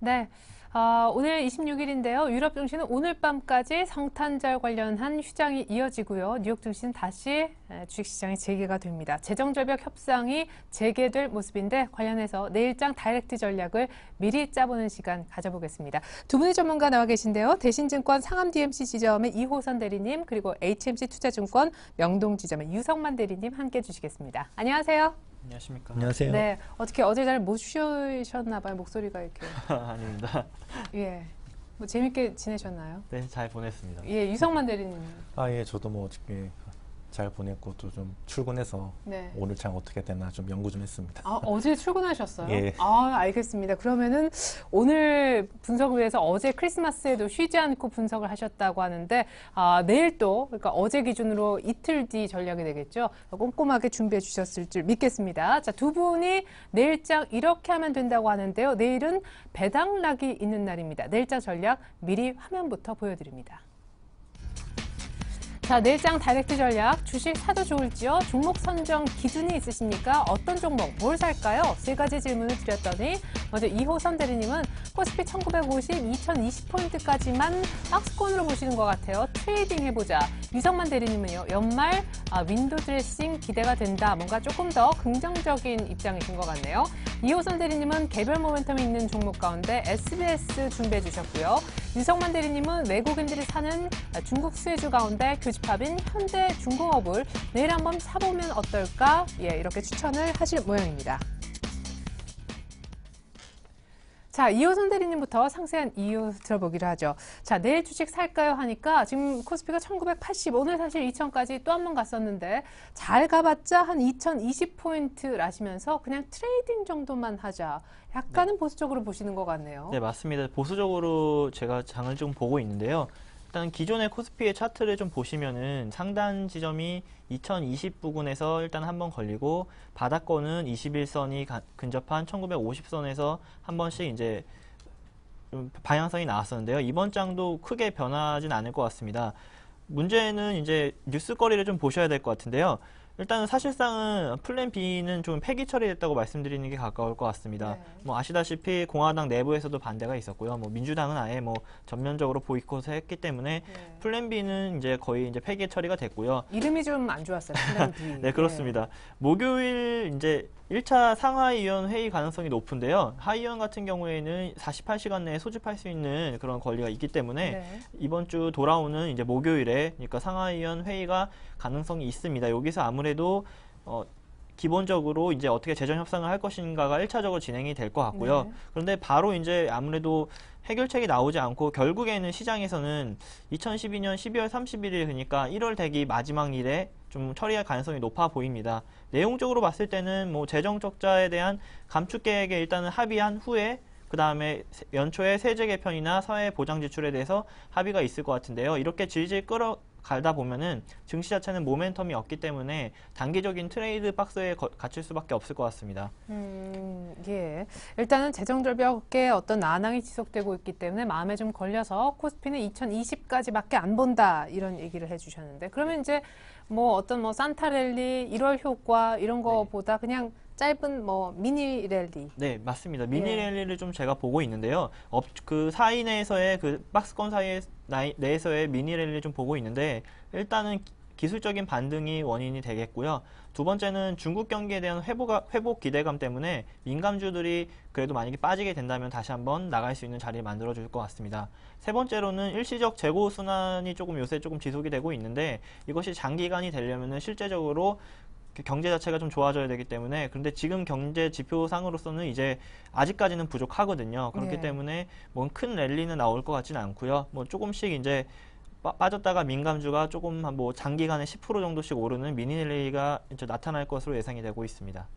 네. 오늘 26일인데요. 유럽 증시는 오늘 밤까지 성탄절 관련한 휴장이 이어지고요. 뉴욕 증시는 다시 주식시장이 재개가 됩니다. 재정절벽 협상이 재개될 모습인데 관련해서 내일장 다이렉트 전략을 미리 짜보는 시간 가져보겠습니다. 두 분의 전문가 나와 계신데요. 대신증권 상암DMC 지점의 이호선 대리님 그리고 HMC 투자증권 명동지점의 유성만 대리님 함께해 주시겠습니다. 안녕하세요. 안녕하십니까. 안녕하세요. 네, 어떻게 어제 잘 못 쉬셨나 봐요. 목소리가 이렇게. 아닙니다. 예. 뭐 재밌게 지내셨나요? 네, 잘 보냈습니다. 예, 유성만 대리님. 예, 저도 뭐 어저께 잘 보냈고 또 좀 출근해서 네. 오늘 장 어떻게 되나 좀 연구 좀 했습니다. 어제 출근하셨어요? 예. 알겠습니다. 그러면은 오늘 분석을 위해서 어제 크리스마스에도 쉬지 않고 분석을 하셨다고 하는데 내일 또 그러니까 어제 기준으로 이틀 뒤 전략이 되겠죠. 꼼꼼하게 준비해 주셨을 줄 믿겠습니다. 자, 두 분이 내일장 이렇게 하면 된다고 하는데요. 내일은 배당락이 있는 날입니다. 내일장 전략 미리 화면부터 보여드립니다. 자, 내일장 다이렉트 전략, 주식 사도 좋을지요? 종목 선정 기준이 있으십니까? 어떤 종목, 뭘 살까요? 세 가지 질문을 드렸더니 먼저 이호선 대리님은 코스피 1950, 2020포인트까지만 박스권으로 보시는 것 같아요. 트레이딩 해보자. 유성만 대리님은요, 연말 윈도 드레싱 기대가 된다. 뭔가 조금 더 긍정적인 입장이신 것 같네요. 이호선 대리님은 개별 모멘텀이 있는 종목 가운데 SBS 준비해 주셨고요. 유성만 대리님은 외국인들이 사는 중국 수혜주 가운데 교집합인 현대중공업을 내일 한번 사보면 어떨까? 예, 이렇게 추천을 하실 모양입니다. 자, 이호선 대리님부터 상세한 이유 들어보기로 하죠. 자, 내일 주식 살까요? 하니까 지금 코스피가 1980, 오늘 사실 2000까지 또 한 번 갔었는데 잘 가봤자 한 2020포인트라시면서 그냥 트레이딩 정도만 하자. 약간은 보수적으로 보시는 것 같네요. 네, 맞습니다. 보수적으로 제가 장을 좀 보고 있는데요. 일단 기존의 코스피의 차트를 좀 보시면은 상단 지점이 2020 부근에서 일단 한번 걸리고 바닥권은 21선이 근접한 1950선에서 한 번씩 이제 좀 방향성이 나왔었는데요. 이번 장도 크게 변하진 않을 것 같습니다. 문제는 이제 뉴스거리를 좀 보셔야 될 것 같은데요. 일단은 사실상은 플랜 B는 좀 폐기 처리됐다고 말씀드리는 게 가까울 것 같습니다. 네. 뭐 아시다시피 공화당 내부에서도 반대가 있었고요. 뭐 민주당은 아예 뭐 전면적으로 보이콧을 했기 때문에 네. 플랜 B는 이제 거의 이제 폐기 처리가 됐고요. 이름이 좀 안 좋았어요. 플랜 B. 네, 그렇습니다. 목요일 이제 1차 상하이위원 회의 가능성이 높은데요. 하이위원 같은 경우에는 48시간 내에 소집할 수 있는 그런 권리가 있기 때문에 네. 이번 주 돌아오는 이제 목요일에 그러니까 상하이위원 회의가 가능성이 있습니다. 여기서 아무래도 기본적으로 이제 어떻게 재정 협상을 할 것인가가 1차적으로 진행이 될 것 같고요. 네. 그런데 바로 이제 아무래도 해결책이 나오지 않고 결국에는 시장에서는 2012년 12월 31일 그러니까 1월 대기 마지막 일에 좀 처리할 가능성이 높아 보입니다. 내용적으로 봤을 때는 뭐 재정 적자에 대한 감축 계획에 일단은 합의한 후에 그 다음에 연초에 세제 개편이나 사회 보장 지출에 대해서 합의가 있을 것 같은데요. 이렇게 질질 끌어가다 보면은 증시 자체는 모멘텀이 없기 때문에 단기적인 트레이드 박스에 갇힐 수밖에 없을 것 같습니다. 예. 일단은 재정절벽에 어떤 난항이 지속되고 있기 때문에 마음에 좀 걸려서 코스피는 2020까지밖에 안 본다 이런 얘기를 해주셨는데 그러면 이제 뭐 어떤 뭐 산타랠리 1월 효과 이런 거보다 그냥 짧은 뭐 미니 랠리. 네, 맞습니다. 미니 예. 랠리를 좀 제가 보고 있는데요. 그 사이 내에서의 그 박스권 사이 내에서의 미니 랠리를 좀 보고 있는데 일단은 기술적인 반등이 원인이 되겠고요. 두 번째는 중국 경기에 대한 회복 기대감 때문에 민감주들이 그래도 만약에 빠지게 된다면 다시 한번 나갈 수 있는 자리를 만들어줄 것 같습니다. 세 번째로는 일시적 재고 순환이 요새 조금 지속이 되고 있는데 이것이 장기간이 되려면은 실제적으로 경제 자체가 좀 좋아져야 되기 때문에 그런데 지금 경제 지표상으로서는 이제 아직까지는 부족하거든요. 그렇기 네. 때문에 뭐 큰 랠리는 나올 것 같지는 않고요. 뭐 조금씩 이제 빠졌다가 민감주가 조금 뭐 장기간에 10% 정도씩 오르는 미니 랠리가 이제 나타날 것으로 예상이 되고 있습니다.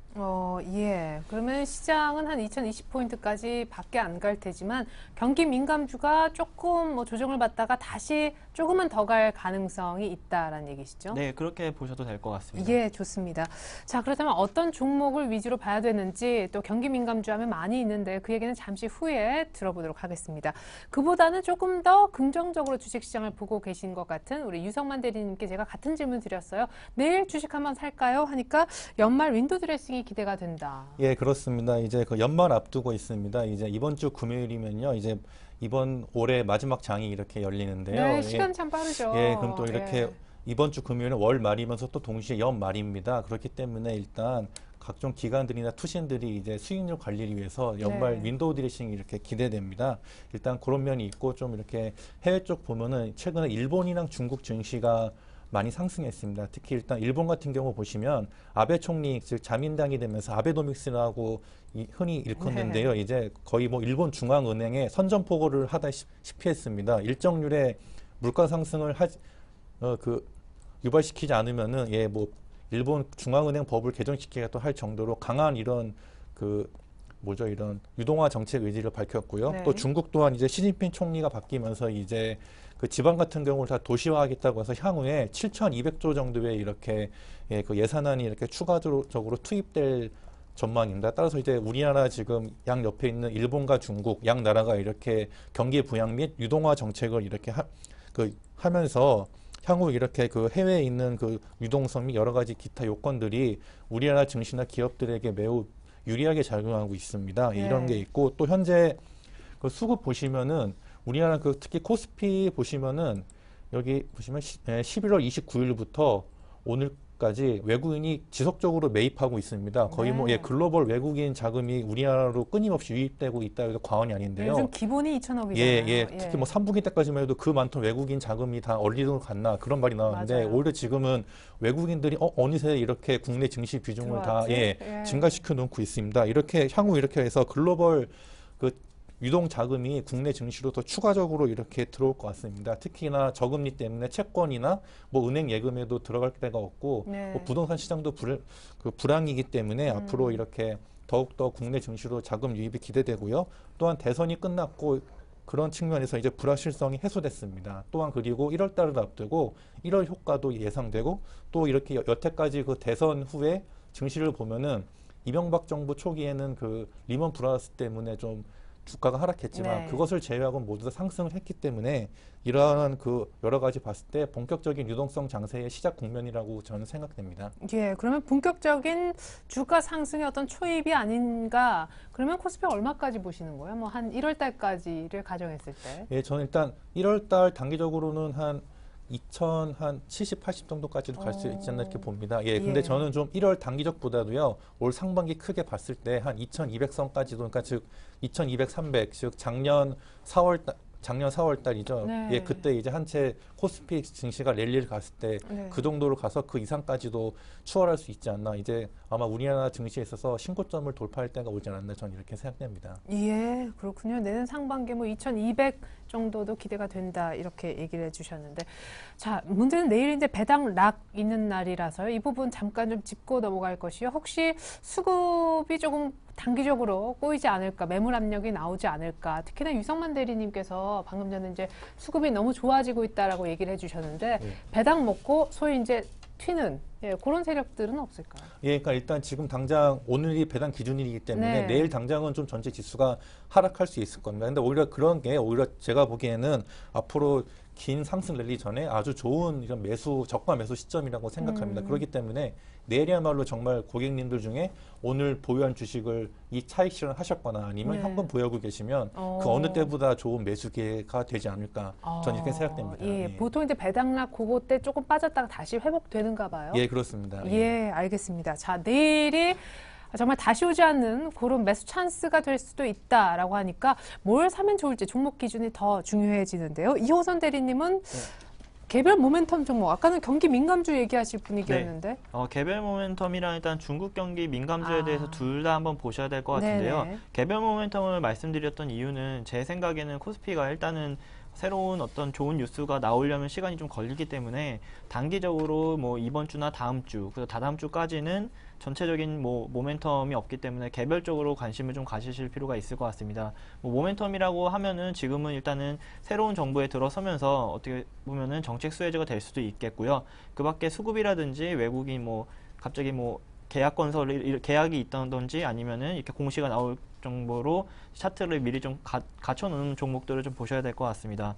예. 그러면 시장은 한 2020포인트까지 밖에 안 갈 테지만 경기 민감주가 조금 뭐 조정을 받다가 다시 조금은 더 갈 가능성이 있다라는 얘기시죠? 네, 그렇게 보셔도 될 것 같습니다. 예, 좋습니다. 자, 그렇다면 어떤 종목을 위주로 봐야 되는지 또 경기 민감주 하면 많이 있는데 그 얘기는 잠시 후에 들어보도록 하겠습니다. 그보다는 조금 더 긍정적으로 주식시장을 보고 계신 것 같은 우리 유성만 대리님께 제가 같은 질문 드렸어요. 내일 주식 한번 살까요? 하니까 연말 윈도우 드레싱이 기대가 된다. 예, 그렇습니다. 이제 그 연말 앞두고 있습니다. 이제 이번 주 금요일이면요. 이제 이번 올해 마지막 장이 이렇게 열리는데요. 네, 예. 시간 참 빠르죠. 예, 그럼 또 이렇게 예. 이번 주 금요일은 월 말이면서 또 동시에 연 말입니다. 그렇기 때문에 일단 각종 기관들이나 투신들이 이제 수익률 관리를 위해서 연말 네. 윈도우 드레싱이 이렇게 기대됩니다. 일단 그런 면이 있고 좀 이렇게 해외 쪽 보면은 최근에 일본이랑 중국 증시가 많이 상승했습니다. 특히 일단 일본 같은 경우 보시면 아베 총리 즉 자민당이 되면서 아베노믹스라고 흔히 일컫는데요. 이제 거의 뭐 일본 중앙은행에 선전포고를 하다시피 했습니다. 일정률의 물가 상승을 유발시키지 않으면은 뭐 일본 중앙은행 법을 개정시키기가 또 할 정도로 강한 이런 이런 유동화 정책 의지를 밝혔고요. 네. 또 중국 또한 이제 시진핑 총리가 바뀌면서 이제 그 지방 같은 경우를 다 도시화하겠다고 해서 향후에 7,200조 정도의 이렇게 그 예산안이 이렇게 추가적으로 투입될 전망입니다. 따라서 이제 우리나라 지금 양 옆에 있는 일본과 중국 양 나라가 이렇게 경기 부양 및 유동화 정책을 이렇게 하면서 향후 이렇게 그 해외에 있는 그 유동성 및 여러 가지 기타 요건들이 우리나라 증시나 기업들에게 매우 유리하게 작용하고 있습니다. 네. 이런 게 있고 또 현재 그 수급 보시면은 우리나라 특히 코스피 보시면은 여기 보시면 11월 29일부터 오늘까지 외국인이 지속적으로 매입하고 있습니다. 거의 뭐 네. 글로벌 외국인 자금이 우리나라로 끊임없이 유입되고 있다 해도 과언이 아닌데요. 요즘 기본이 2,000억이잖아요. 예. 특히 뭐 3분기 때까지만 해도 그 많던 외국인 자금이 다 어디로 갔나 그런 말이 나왔는데 맞아요. 오히려 지금은 외국인들이 어느새 이렇게 국내 증시 비중을 다 들어왔지? 증가시켜 놓고 있습니다. 이렇게 향후 이렇게 해서 글로벌 유동 자금이 국내 증시로 더 추가적으로 이렇게 들어올 것 같습니다. 특히나 저금리 때문에 채권이나 뭐 은행 예금에도 들어갈 데가 없고 네. 뭐 부동산 시장도 불황이기 때문에 앞으로 이렇게 더욱더 국내 증시로 자금 유입이 기대되고요. 또한 대선이 끝났고 그런 측면에서 이제 불확실성이 해소됐습니다. 또한 그리고 1월 달을 앞두고 1월 효과도 예상되고 또 이렇게 여태까지 그 대선 후에 증시를 보면은 이명박 정부 초기에는 그 리먼 브라더스 때문에 좀 주가가 하락했지만 네. 그것을 제외하고 모두 다 상승을 했기 때문에 이러한 여러 가지 봤을 때 본격적인 유동성 장세의 시작 국면이라고 저는 생각됩니다. 예, 그러면 본격적인 주가 상승의 어떤 초입이 아닌가? 그러면 코스피 얼마까지 보시는 거예요? 뭐 한 1월 달까지를 가정했을 때. 예, 저는 일단 1월 달 단기적으로는 한 70, 80 정도까지도 갈 수 있지 않나 이렇게 봅니다. 근데 저는 좀 1월 단기적보다도요, 올 상반기 크게 봤을 때 한 2200선까지도, 그러니까 즉 2200, 300, 즉 작년 4월 달이죠. 네. 그때 이제 한 채 코스피 증시가 랠리를 갔을 때 그 정도로 가서 그 이상까지도 추월할 수 있지 않나. 이제 아마 우리나라 증시에 있어서 신고점을 돌파할 때가 오지 않았나 저는 이렇게 생각됩니다. 예, 그렇군요. 내년 상반기 뭐 2200 정도도 기대가 된다 이렇게 얘기를 해주셨는데, 자, 문제는 내일 이제 배당 락 있는 날이라서요. 이 부분 잠깐 좀 짚고 넘어갈 것이요. 혹시 수급이 조금 단기적으로 꼬이지 않을까, 매물 압력이 나오지 않을까. 특히나 유성만 대리님께서 방금 전에 이제 수급이 너무 좋아지고 있다라고 얘기를 해주셨는데, 배당 먹고 소위 이제 튀는 그런 세력들은 없을까요? 그러니까 일단 지금 당장 오늘이 배당 기준일이기 때문에 네. 내일 당장은 좀 전체 지수가 하락할 수 있을 겁니다. 근데 오히려 그런 게 오히려 제가 보기에는 앞으로 긴 상승 랠리 전에 아주 좋은 이런 저가 매수 시점이라고 생각합니다. 그렇기 때문에 내일이야말로 정말 고객님들 중에 오늘 보유한 주식을 이 차익 실현하셨거나 아니면 네. 현금 보유하고 계시면 그 어느 때보다 좋은 매수 기회가 되지 않을까 저는 이렇게 생각됩니다. 예, 보통 이제 배당락 그거 때 조금 빠졌다가 다시 회복되는가 봐요. 예, 그렇습니다. 예, 알겠습니다. 자, 내일이 정말 다시 오지 않는 그런 매수 찬스가 될 수도 있다라고 하니까 뭘 사면 좋을지 종목 기준이 더 중요해지는데요. 이호선 대리님은 개별 모멘텀 종목, 아까는 경기 민감주 얘기하실 분위기였는데. 개별 모멘텀이랑 일단 중국 경기 민감주에 대해서 둘 다 한번 보셔야 될 것 같은데요. 네네. 개별 모멘텀을 말씀드렸던 이유는 제 생각에는 코스피가 일단은 새로운 어떤 좋은 뉴스가 나오려면 시간이 좀 걸리기 때문에 단기적으로 뭐 이번 주나 다음 주, 그리고 다다음 주까지는 전체적인 뭐 모멘텀이 없기 때문에 개별적으로 관심을 좀 가지실 필요가 있을 것 같습니다. 뭐 모멘텀이라고 하면은 지금은 일단은 새로운 정부에 들어서면서 어떻게 보면은 정책 수혜자가 될 수도 있겠고요. 그 밖에 수급이라든지 외국인 뭐 갑자기 뭐 계약 건설이 계약이 있다든지 아니면은 이렇게 공시가 나올 정도로 차트를 미리 좀 갖춰놓는 종목들을 좀 보셔야 될 것 같습니다.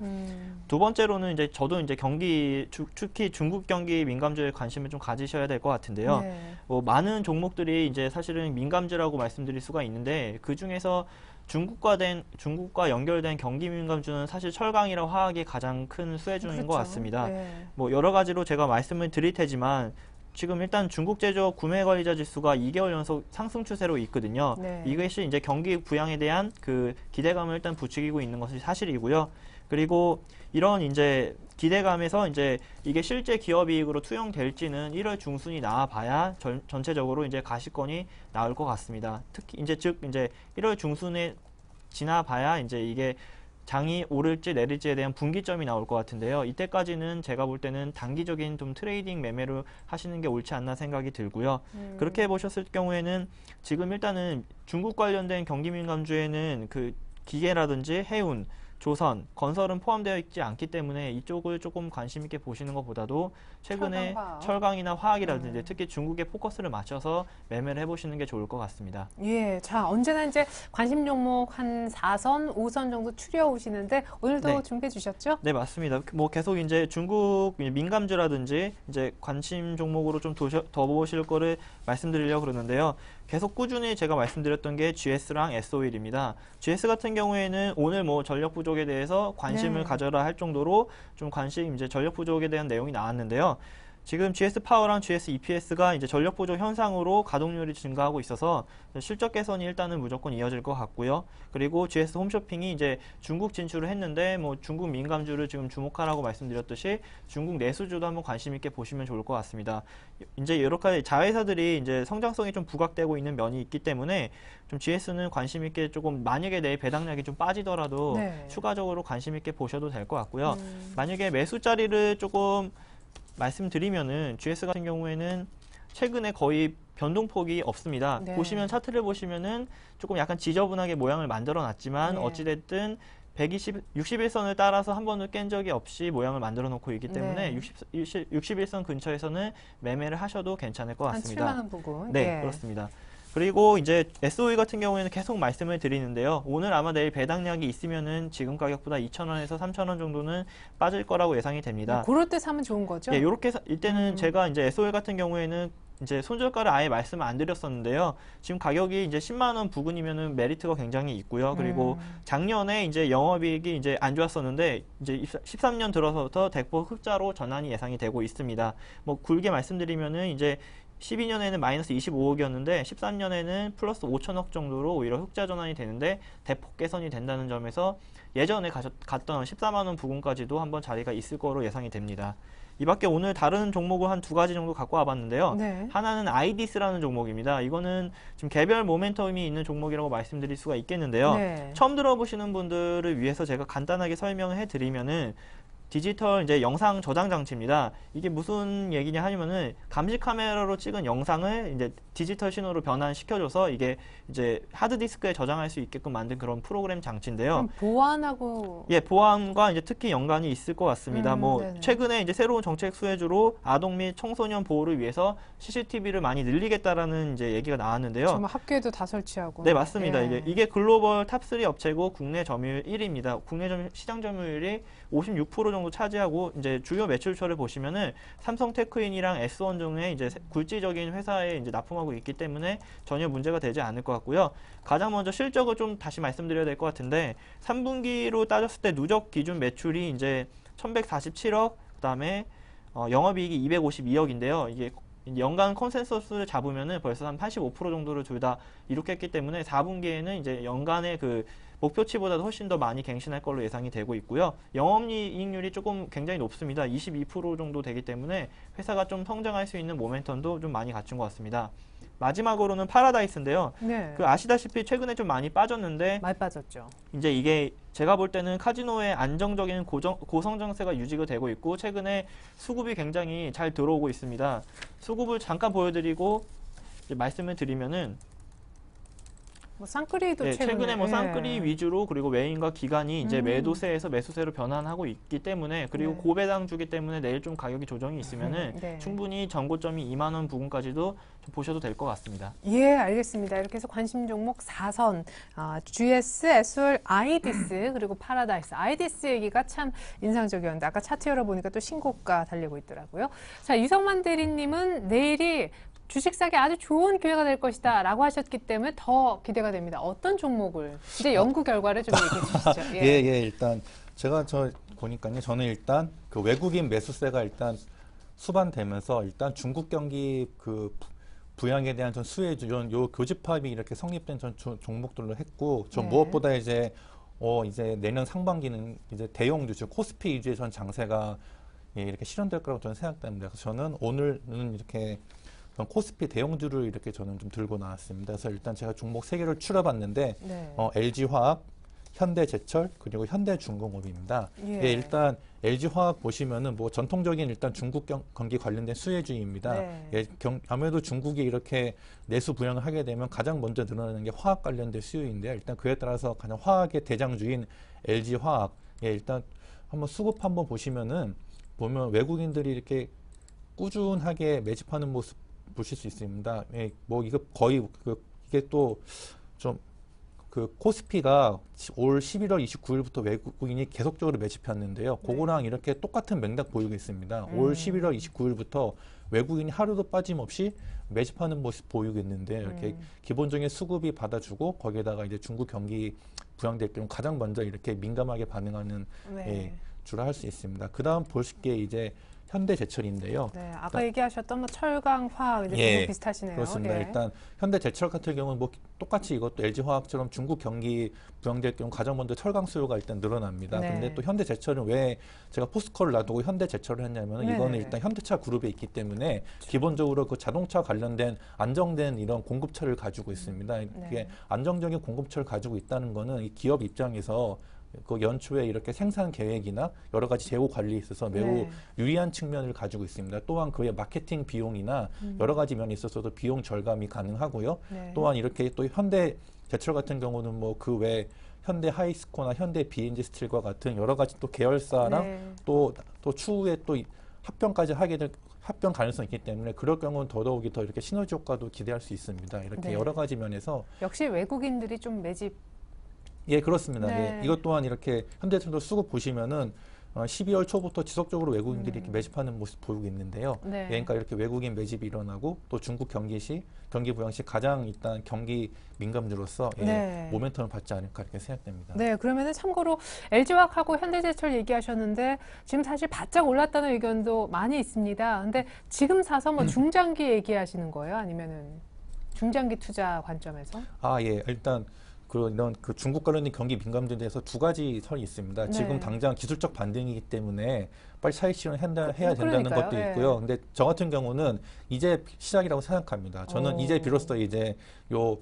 두 번째로는 이제 저도 이제 경기 특히 중국 경기 민감주에 관심을 좀 가지셔야 될 것 같은데요. 네. 많은 종목들이 이제 사실은 민감주라고 말씀드릴 수가 있는데 그 중에서 중국과 연결된 경기 민감주는 사실 철강이랑 화학이 가장 큰 수혜주인 것 그렇죠. 같습니다. 네. 뭐 여러 가지로 제가 말씀을 드릴 테지만 지금 일단 중국 제조업 구매 관리자 지수가 2개월 연속 상승 추세로 있거든요. 네. 이것이 이제 경기 부양에 대한 그 기대감을 일단 부추기고 있는 것이 사실이고요. 그리고 이런 이제 기대감에서 이제 이게 실제 기업이익으로 투영될지는 1월 중순이 나와봐야 전체적으로 이제 가시권이 나올 것 같습니다. 특히 이제 즉 이제 1월 중순에 지나봐야 이제 이게 장이 오를지 내릴지에 대한 분기점이 나올 것 같은데요. 이때까지는 제가 볼 때는 단기적인 좀 트레이딩 매매로 하시는 게 옳지 않나 생각이 들고요. 그렇게 보셨을 경우에는 지금 일단은 중국 관련된 경기 민감주에는 그 기계라든지 해운, 조선, 건설은 포함되어 있지 않기 때문에 이쪽을 조금 관심 있게 보시는 것보다도 최근에 철강, 철강이나 화학이라든지 특히 중국에 포커스를 맞춰서 매매를 해보시는 게 좋을 것 같습니다. 예, 자, 언제나 이제 관심 종목 한 4선, 5선 정도 추려 오시는데 오늘도 네. 준비해 주셨죠? 네, 맞습니다. 뭐 계속 이제 중국 민감주라든지 이제 관심 종목으로 좀 더 보실 거를 말씀드리려고 그러는데요. 계속 꾸준히 제가 말씀드렸던 게 GS랑 S-OIL입니다. GS 같은 경우에는 오늘 뭐 전력 부족에 대해서 관심을 네. 가져라 할 정도로 좀 이제 전력 부족에 대한 내용이 나왔는데요. 지금 GS 파워랑 GS EPS가 이제 전력 부족 현상으로 가동률이 증가하고 있어서 실적 개선이 일단은 무조건 이어질 것 같고요. 그리고 GS 홈쇼핑이 이제 중국 진출을 했는데 뭐 중국 민감주를 지금 주목하라고 말씀드렸듯이 중국 내수주도 한번 관심 있게 보시면 좋을 것 같습니다. 이제 여러 가지 자회사들이 이제 성장성이 좀 부각되고 있는 면이 있기 때문에 좀 GS는 관심 있게 조금 만약에 내일 배당량이 좀 빠지더라도 네. 추가적으로 관심 있게 보셔도 될 것 같고요. 만약에 매수 자리를 조금 말씀드리면은 GS 같은 경우에는 최근에 거의 변동폭이 없습니다. 네. 보시면 차트를 보시면은 조금 약간 지저분하게 모양을 만들어 놨지만 네. 어찌됐든 61선을 따라서 한 번도 깬 적이 없이 모양을 만들어 놓고 있기 때문에 네. 61선 근처에서는 매매를 하셔도 괜찮을 것 한 같습니다. 7만 원 부분. 네, 예. 그렇습니다. 그리고 이제 SOE 같은 경우에는 계속 말씀을 드리는데요. 오늘 아마 내일 배당량이 있으면은 지금 가격보다 2,000원에서 3,000원 정도는 빠질 거라고 예상이 됩니다. 그럴 때 사면 좋은 거죠? 예, 요렇게 이때는 제가 이제 SOE 같은 경우에는 이제 손절가를 아예 말씀을 안 드렸었는데요. 지금 가격이 이제 10만 원 부근이면은 메리트가 굉장히 있고요. 그리고 작년에 이제 영업이익이 이제 안 좋았었는데 이제 13년 들어서부터 대폭 흑자로 전환이 예상이 되고 있습니다. 뭐 굵게 말씀드리면은 이제 12년에는 마이너스 25억이었는데 13년에는 플러스 5천억 정도로 오히려 흑자 전환이 되는데 대폭 개선이 된다는 점에서 예전에 갔던 14만 원 부근까지도 한번 자리가 있을 거로 예상이 됩니다. 이 밖에 오늘 다른 종목을 한 두 가지 정도 갖고 와봤는데요. 네. 하나는 아이디스라는 종목입니다. 이거는 지금 개별 모멘텀이 있는 종목이라고 말씀드릴 수가 있겠는데요. 네. 처음 들어보시는 분들을 위해서 제가 간단하게 설명을 해드리면은 디지털 이제 영상 저장 장치입니다. 이게 무슨 얘기냐 하면은 감시 카메라로 찍은 영상을 이제 디지털 신호로 변환시켜줘서 이게 이제 하드디스크에 저장할 수 있게끔 만든 그런 프로그램 장치인데요. 그럼 보안하고 예, 보안과 이제 특히 연관이 있을 것 같습니다. 뭐 네네. 최근에 이제 새로운 정책 수혜주로 아동 및 청소년 보호를 위해서 CCTV를 많이 늘리겠다라는 이제 얘기가 나왔는데요. 정말 학교에도 다 설치하고. 네, 맞습니다. 예. 이게 글로벌 탑3 업체고 국내 점유율 1위입니다. 국내 시장 점유율이 56% 정도 차지하고 이제 주요 매출처를 보시면은 삼성 테크인이랑 S1 중에 이제 굴지적인 회사에 이제 납품하고 있기 때문에 전혀 문제가 되지 않을 것 같고요. 가장 먼저 실적을 좀 다시 말씀드려야 될 것 같은데 3분기로 따졌을 때 누적 기준 매출이 이제 1,147억, 그다음에 영업이익이 252억인데요. 이게 연간 컨센서스를 잡으면은 벌써 한 85% 정도를 둘 다 이룩했기 때문에 4분기에는 이제 연간의 그 목표치보다도 훨씬 더 많이 갱신할 걸로 예상이 되고 있고요. 영업이익률이 조금 굉장히 높습니다. 22% 정도 되기 때문에 회사가 좀 성장할 수 있는 모멘텀도 좀 많이 갖춘 것 같습니다. 마지막으로는 파라다이스인데요. 네. 그 아시다시피 최근에 좀 많이 빠졌는데 많이 빠졌죠. 이제 이게 제가 볼 때는 카지노의 안정적인 고성장세가 유지가 되고 있고 최근에 수급이 굉장히 잘 들어오고 있습니다. 수급을 잠깐 보여드리고 이제 말씀을 드리면은 뭐 쌍끌이도 네, 최근에 뭐 예. 쌍끌이 위주로 그리고 외인과 기관이 이제 음. 매도세에서 매수세로 변환하고 있기 때문에 그리고 네. 고배당 주기 때문에 내일 좀 가격이 조정이 있으면은 네. 충분히 전고점이 2만 원 부근까지도 좀 보셔도 될 것 같습니다. 예, 알겠습니다. 이렇게 해서 관심 종목 4선, GS, SOL, 아이디스, 그리고 파라다이스. 아이디스 얘기가 참 인상적이었는데 아까 차트 열어보니까 또 신고가 달리고 있더라고요. 자, 유성만 대리님은 내일이 주식 사기 아주 좋은 기회가 될 것이다 라고 하셨기 때문에 더 기대가 됩니다. 어떤 종목을? 이제 연구 결과를 좀 얘기해 주시죠. 예, 일단 제가 보니까요. 저는 일단 그 외국인 매수세가 일단 수반되면서 일단 중국 경기 그 부양에 대한 전 수혜주, 요 교집합이 이렇게 성립된 전 종목들로 했고, 전 네. 무엇보다 이제 내년 상반기는 이제 대형주, 즉 코스피 위주의 전 장세가 이렇게 실현될 거라고 저는 생각됩니다. 그래서 저는 오늘은 이렇게 코스피 대형주를 이렇게 저는 좀 들고 나왔습니다. 그래서 일단 제가 종목 3개를 추려봤는데 네. LG화학, 현대제철 그리고 현대중공업입니다. 예. 예, 일단 LG화학 보시면은 뭐 전통적인 일단 중국 경기 관련된 수혜주입니다. 네. 예, 아무래도 중국이 이렇게 내수 부양을 하게 되면 가장 먼저 늘어나는 게 화학 관련된 수요인데요. 일단 그에 따라서 가장 화학의 대장주인 LG화학, 예, 일단 한번 수급 한번 보시면 외국인들이 이렇게 꾸준하게 매집하는 모습 보실 수 있습니다. 예, 뭐 이거 거의 이게 또 좀 그 코스피가 올 11월 29일부터 외국인이 계속적으로 매집했는데요. 그거랑 이렇게 똑같은 맥락 보이고 있습니다. 올 11월 29일부터 외국인이 하루도 빠짐없이 매집하는 모습 보이고 있는데 이렇게 기본적인 수급이 받아주고 거기에다가 이제 중국 경기 부양될 경우 가장 먼저 이렇게 민감하게 반응하는 네. 예, 주로 할 수 있습니다. 그 다음 보실 게 이제 현대제철인데요. 네, 아까 얘기하셨던 뭐 철강, 화학 이제 예, 종목 비슷하시네요. 그렇습니다. 예. 일단 현대제철 같은 경우는 뭐 똑같이 이것도 LG화학처럼 중국 경기 부양될 경우 가장 먼저 철강 수요가 일단 늘어납니다. 네. 근데 또 현대제철은 왜 제가 포스코를 놔두고 현대제철을 했냐면 네. 이거는 일단 현대차 그룹에 있기 때문에 기본적으로 그 자동차 관련된 안정된 이런 공급처를 가지고 있습니다. 이게 안정적인 공급처를 가지고 있다는 거는 이 기업 입장에서 그 연초에 이렇게 생산 계획이나 여러 가지 재고 관리에 있어서 매우 네. 유리한 측면을 가지고 있습니다. 또한 그의 마케팅 비용이나 여러 가지 면에 있어서도 비용 절감이 가능하고요. 네. 또한 이렇게 또 현대제철 같은 경우는 뭐 그 외 현대 하이스코나 현대 비엔지 스틸과 같은 여러 가지 또 계열사랑 네. 또 추후에 또 합병까지 하게 될 합병 가능성이 있기 때문에 그럴 경우는 더더욱이 더 이렇게 시너지 효과도 기대할 수 있습니다. 이렇게 네. 여러 가지 면에서 역시 외국인들이 좀 매집. 예, 그렇습니다. 네. 예, 이것 또한 이렇게 현대제철도 수급 보시면은 12월 초부터 지속적으로 외국인들이 이렇게 매집하는 모습 보이고 있는데요. 네. 예, 그러니까 이렇게 외국인 매집이 일어나고 또 중국 경기 부양 시 가장 일단 경기 민감주로서 예, 네. 모멘텀을 받지 않을까 이렇게 생각됩니다. 네, 그러면은 참고로 LG화학하고 현대제철 얘기하셨는데 지금 사실 바짝 올랐다는 의견도 많이 있습니다. 근데 지금 사서 뭐 중장기 얘기하시는 거예요? 아니면은 중장기 투자 관점에서? 아, 예, 일단 이런 그 중국 관련된 경기 민감주에 대해서 두 가지 설이 있습니다. 네. 지금 당장 기술적 반등이기 때문에 빨리 차익 실현해야 된다는 그러니까요. 것도 예. 있고요. 근데 저 같은 경우는 이제 시작이라고 생각합니다. 저는 이제 비로소 이제 요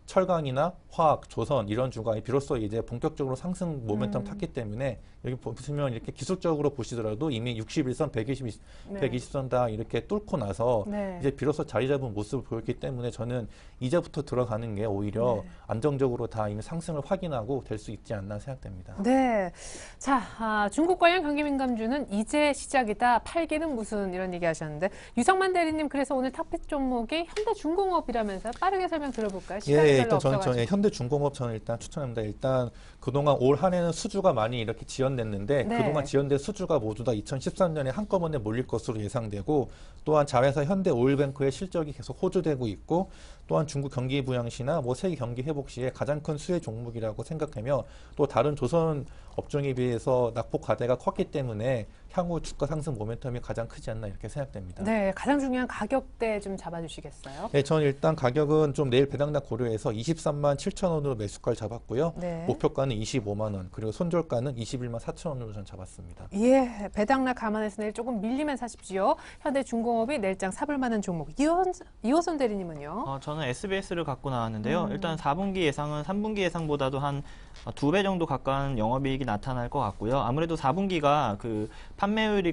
철강이나 화학, 조선 이런 주가 비로소 이제 본격적으로 상승 모멘텀 탔기 때문에 여기 보시면 이렇게 기술적으로 보시더라도 이미 61선, 120선 다 이렇게 뚫고 나서 네. 이제 비로소 자리 잡은 모습을 보였기 때문에 저는 이제부터 들어가는 게 오히려 안정적으로 다 이미 상승을 확인하고 될 수 있지 않나 생각됩니다. 네. 자, 중국 관련 경기 민감주는 이제 시작이다. 팔기는 무슨 이런 얘기 하셨는데 유성만 대리님 그래서 오늘 탑픽 종목이 현대중공업이라면서요. 빠르게 설명 들어볼까요? 시간이 예, 별로 일단 저는 없어가지고. 현대중공업 저는 일단 추천합니다. 일단 그동안 올 한 해는 수주가 많이 이렇게 지연됐는데 네. 그동안 지연된 수주가 모두 다 2013년에 한꺼번에 몰릴 것으로 예상되고 또한 자회사 현대오일뱅크의 실적이 계속 호조되고 있고 또한 중국 경기 부양 시나 뭐 세계 경기 회복 시에 가장 큰 수혜 종목이라고 생각하며 또 다른 조선 업종에 비해서 낙폭 과대가 컸기 때문에 향후 주가 상승 모멘텀이 가장 크지 않나 이렇게 생각됩니다. 네, 가장 중요한 가격대 좀 잡아주시겠어요? 네, 저는 일단 가격은 좀 내일 배당락 고려해서 23만 7천 원으로 매수가를 잡았고요. 네. 목표가는 25만 원, 그리고 손절가는 21만 4천 원으로 전 잡았습니다. 예, 배당락 감안해서 내일 조금 밀리면 사십시오. 현대중공업이 내일장 사볼 만한 종목. 이호선 대리님은요? 저는 SBS를 갖고 나왔는데요. 일단 4분기 예상은 3분기 예상보다도 한 2배 정도 가까운 영업이익이 나타날 것 같고요. 아무래도 4분기가 그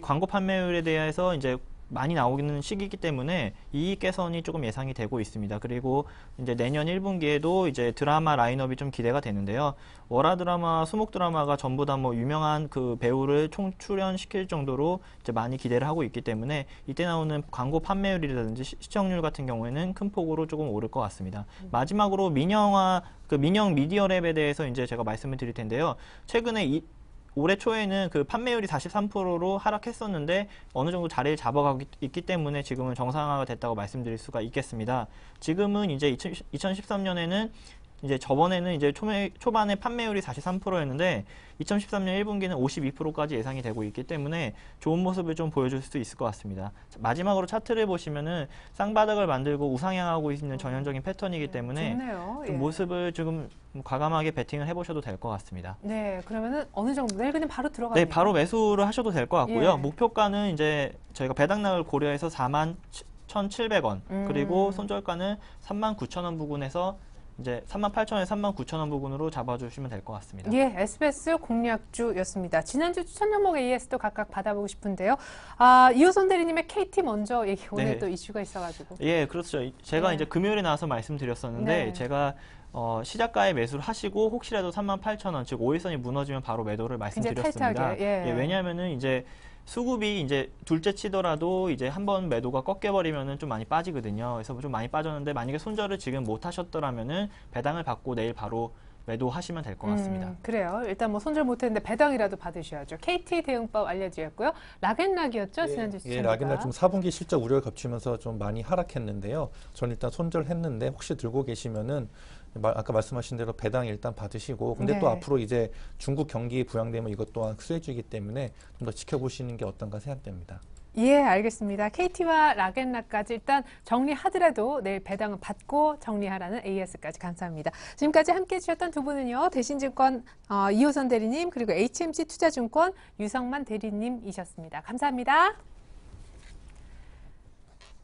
광고 판매율에 대해서 이제 많이 나오는 시기이기 때문에 이익 개선이 조금 예상이 되고 있습니다. 그리고 이제 내년 1분기에도 이제 드라마 라인업이 좀 기대가 되는데요. 월화 드라마, 수목 드라마가 전부 다 뭐 유명한 그 배우를 총출연시킬 정도로 이제 많이 기대를 하고 있기 때문에 이때 나오는 광고 판매율이라든지 시청률 같은 경우에는 큰 폭으로 조금 오를 것 같습니다. 마지막으로 민영화, 그 민영 미디어랩에 대해서 이제 제가 말씀을 드릴 텐데요. 최근에 올해 초에는 그 판매율이 43%로 하락했었는데 어느 정도 자리를 잡아가고 있기 때문에 지금은 정상화가 됐다고 말씀드릴 수가 있겠습니다. 지금은 이제 2013년에는 이제 저번에는 이제 초반에 판매율이 43%였는데 2013년 1분기는 52%까지 예상이 되고 있기 때문에 좋은 모습을 좀 보여줄 수 있을 것 같습니다. 마지막으로 차트를 보시면은 쌍바닥을 만들고 우상향하고 있는 전형적인 패턴이기 때문에 좋네요. 좀 예. 모습을 조금 과감하게 베팅을 해보셔도 될 것 같습니다. 네, 그러면은 어느 정도 내일 그냥 바로 들어가요? 네, 바로 매수를 하셔도 될 것 같고요. 예. 목표가는 이제 저희가 배당락을 고려해서 41,700원 그리고 손절가는 39,000원 부근에서 이제 38,000원에 39,000원 부근으로 잡아주시면 될 것 같습니다. 예, SBS 공략주였습니다. 지난주 추천 종목 AS도 각각 받아보고 싶은데요. 이호선 대리님의 KT 먼저 얘기, 오늘 네. 또 이슈가 있어가지고. 예, 그렇죠. 제가 네. 이제 금요일에 나와서 말씀드렸었는데 네. 제가 시작가에 매수를 하시고 혹시라도 38,000원, 즉 5일선이 무너지면 바로 매도를 말씀드렸습니다. 타이트하게, 예. 왜냐하면은 이제 수급이 이제 둘째 치더라도 이제 한번 매도가 꺾여버리면은 좀 많이 빠지거든요. 그래서 좀 많이 빠졌는데 만약에 손절을 지금 못 하셨더라면은 배당을 받고 내일 바로 매도하시면 될 것 같습니다. 그래요. 일단 뭐 손절 못했는데 배당이라도 받으셔야죠. KT 대응법 알려드렸고요. 락앤락이었죠, 지난주 추천주가. 예, 락앤락 좀 4분기 실적 우려를 겹치면서 좀 많이 하락했는데요. 저는 일단 손절했는데 혹시 들고 계시면은 아까 말씀하신 대로 배당 일단 받으시고 근데 네. 또 앞으로 이제 중국 경기 부양되면 이것 또한 수혜주이기 때문에 좀 더 지켜보시는 게 어떤가 생각됩니다. 예, 알겠습니다. KT와 락앤락까지 일단 정리하더라도 내일 배당을 받고 정리하라는 AS까지 감사합니다. 지금까지 함께해 주셨던 두 분은요. 대신증권 이호선 대리님 그리고 HMC 투자증권 유성만 대리님이셨습니다. 감사합니다.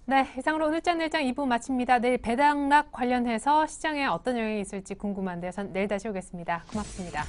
네, 이상으로 오늘장 내일장 2부 마칩니다. 내일 배당락 관련해서 시장에 어떤 영향이 있을지 궁금한데 전 내일 다시 오겠습니다. 고맙습니다.